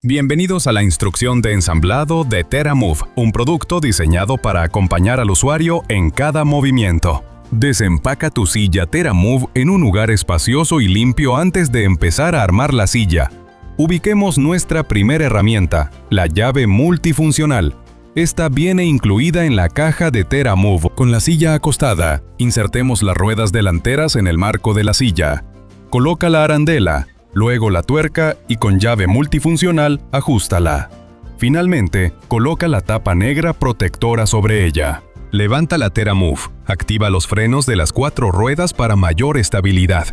Bienvenidos a la instrucción de ensamblado de TeraMove, un producto diseñado para acompañar al usuario en cada movimiento. Desempaca tu silla TeraMove en un lugar espacioso y limpio antes de empezar a armar la silla. Ubiquemos nuestra primera herramienta, la llave multifuncional. Esta viene incluida en la caja de TeraMove con la silla acostada. Insertemos las ruedas delanteras en el marco de la silla. Coloca la arandela, luego la tuerca y con llave multifuncional ajústala. Finalmente, coloca la tapa negra protectora sobre ella. Levanta la TeraMove, activa los frenos de las 4 ruedas para mayor estabilidad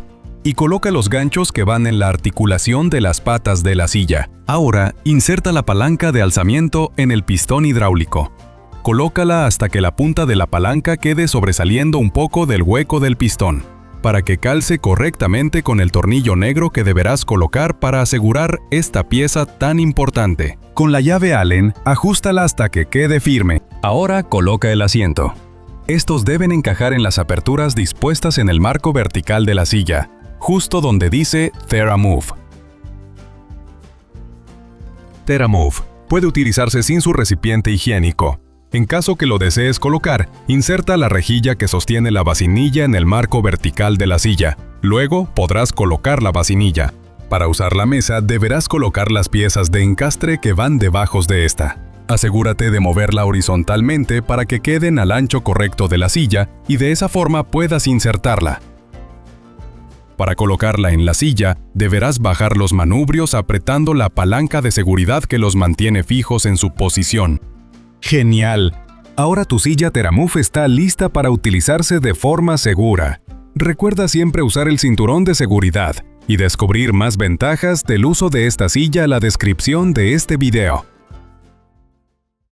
y coloca los ganchos que van en la articulación de las patas de la silla. Ahora, inserta la palanca de alzamiento en el pistón hidráulico. Colócala hasta que la punta de la palanca quede sobresaliendo un poco del hueco del pistón, para que calce correctamente con el tornillo negro que deberás colocar para asegurar esta pieza tan importante. Con la llave Allen, ajústala hasta que quede firme. Ahora coloca el asiento. Estos deben encajar en las aperturas dispuestas en el marco vertical de la silla, justo donde dice TeraMove. TeraMove puede utilizarse sin su recipiente higiénico. En caso que lo desees colocar, inserta la rejilla que sostiene la vasinilla en el marco vertical de la silla. Luego podrás colocar la vasinilla. Para usar la mesa, deberás colocar las piezas de encastre que van debajo de esta. Asegúrate de moverla horizontalmente para que queden al ancho correcto de la silla y de esa forma puedas insertarla. Para colocarla en la silla, deberás bajar los manubrios apretando la palanca de seguridad que los mantiene fijos en su posición. ¡Genial! Ahora tu silla TeraMove está lista para utilizarse de forma segura. Recuerda siempre usar el cinturón de seguridad y descubrir más ventajas del uso de esta silla en la descripción de este video.